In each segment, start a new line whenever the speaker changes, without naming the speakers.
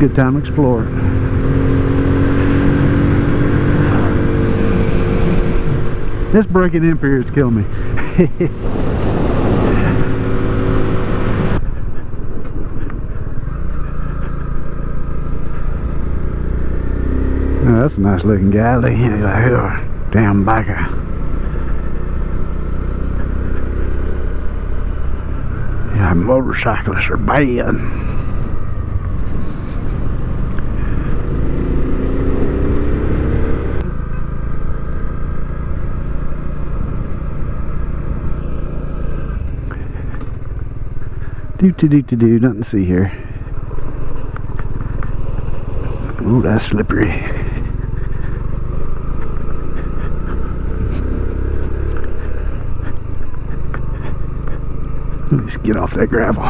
good time to explore. This breaking in period is killing me. Oh, that's a nice looking galley. You're like, oh, damn biker. Yeah, motorcyclists are bad. Do, nothing to see here. Oh, that's slippery. Let's get off that gravel.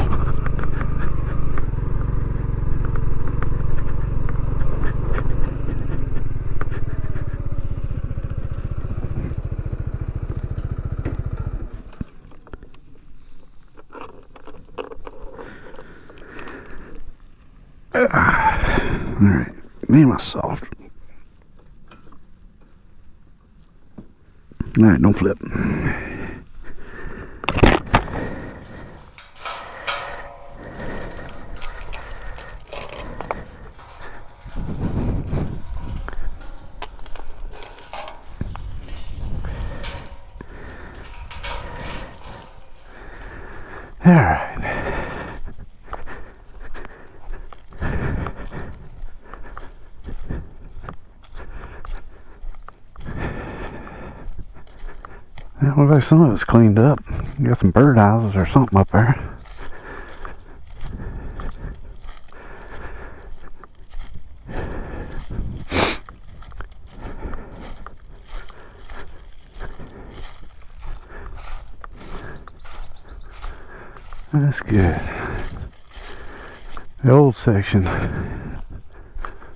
Alright, me and my soft. Alright, don't flip. Alright. It looks like some of it's cleaned up. You got some bird houses or something up there. That's good. The old section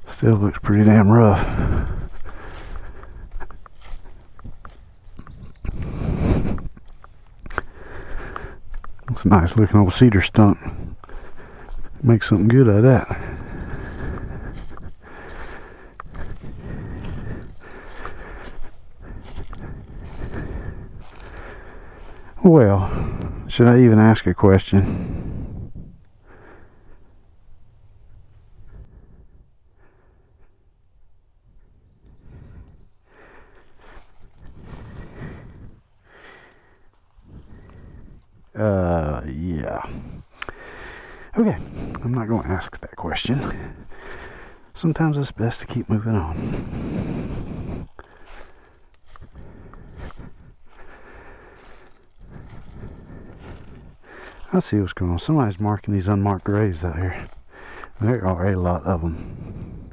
still looks pretty damn rough. It's a nice looking old cedar stump. Make something good out of that. Well, should I even ask a question? Yeah. Okay, I'm not going to ask that question. Sometimes it's best to keep moving on. I see what's going on. Somebody's marking these unmarked graves out here. There are a lot of them.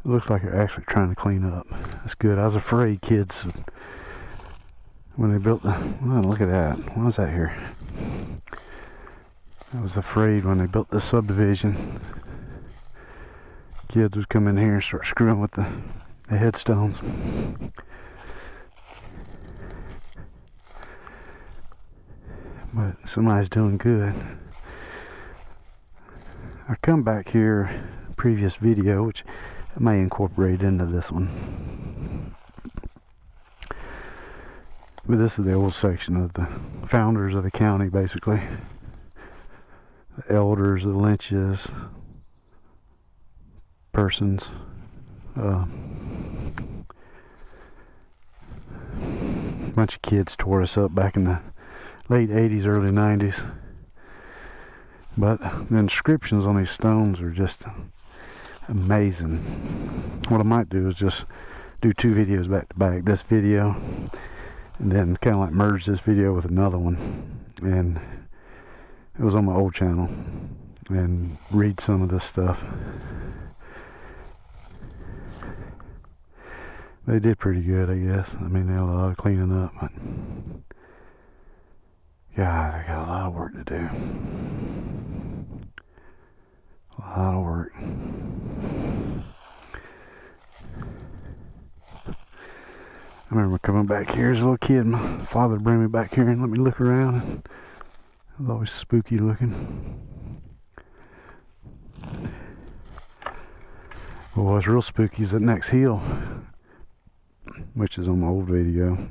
It looks like they're actually trying to clean up. That's good. I was afraid kids, when they built the... Oh, look at that. Why is that here? I was afraid when they built this subdivision, kids would come in here and start screwing with the headstones. But somebody's doing good. I come back here, previous video, which I may incorporate into this one. But this is the old section of the founders of the county, basically. The elders, the lynches, persons. A bunch of kids tore us up back in the late 80s, early 90s. But the inscriptions on these stones are just amazing. What I might do is just do two videos back to back. This video, and then kind of like merge this video with another one. And it was on my old channel. And read some of this stuff. They did pretty good, I guess. I mean, they had a lot of cleaning up, but God, I got a lot of work to do. A lot of work. I remember coming back here as a little kid. My father would bring me back here and let me look around. It was always spooky looking. Well, what's real spooky is that next hill, which is on my old video.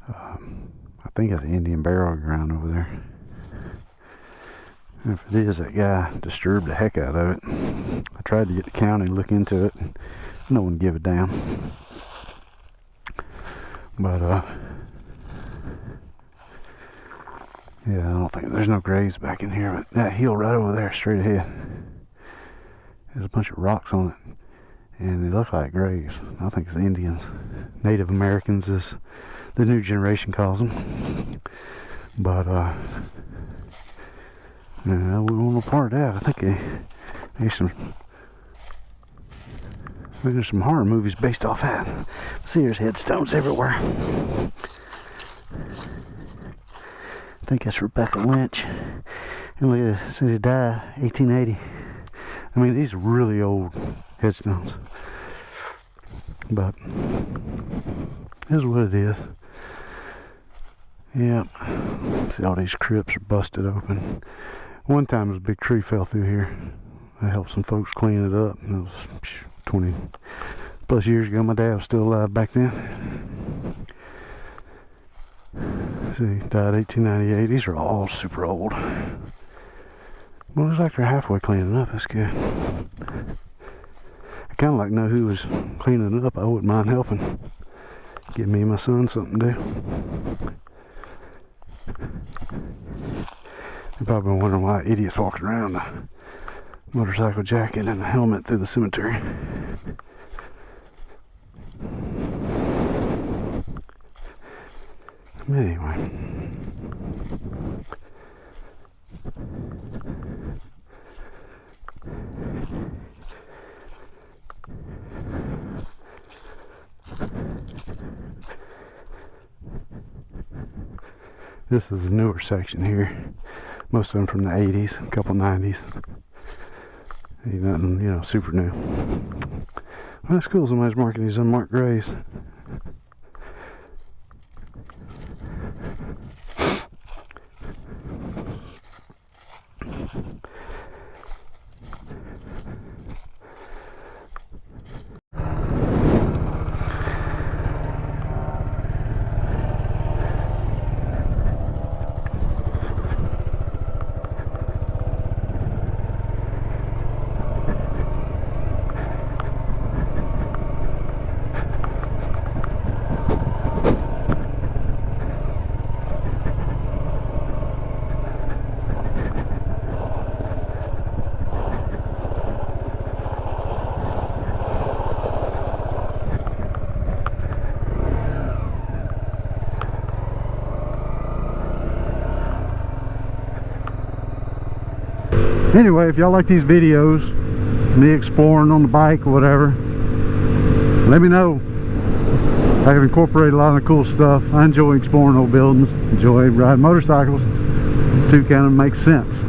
I think it's Indian burial ground over there. And if it is, that guy disturbed the heck out of it. I tried to get the county to look into it. No one give a damn. But yeah, I don't think there's no graves back in here. But that hill right over there, straight ahead, there's a bunch of rocks on it, and they look like graves. I think it's Indians. Native Americans is the new generation calls them. But yeah, we want no part of that. I think there's some horror movies based off that. See, there's headstones everywhere. I think that's Rebecca Lynch. And look at it, she died 1880. I mean, these are really old headstones. But this is what it is. Yep. See, all these crypts are busted open. One time, there was a big tree fell through here. I helped some folks clean it up. It was 20 plus years ago. My dad was still alive back then. See, died 1898. These are all super old. Well, it looks like they're halfway cleaning up. That's good. I kind of like to know who was cleaning it up. I wouldn't mind helping. Give me and my son something to do. You're probably wondering why idiots walking around a motorcycle jacket and a helmet through the cemetery. Anyway. This is a newer section here. Most of them from the 80s, a couple 90s. Ain't nothing, you know, super new. Well, that's cool. Somebody's marking these unmarked graves. Anyway, if y'all like these videos, me exploring on the bike or whatever, let me know. I have incorporated a lot of cool stuff. I enjoy exploring old buildings, enjoy riding motorcycles. Two kind of makes sense.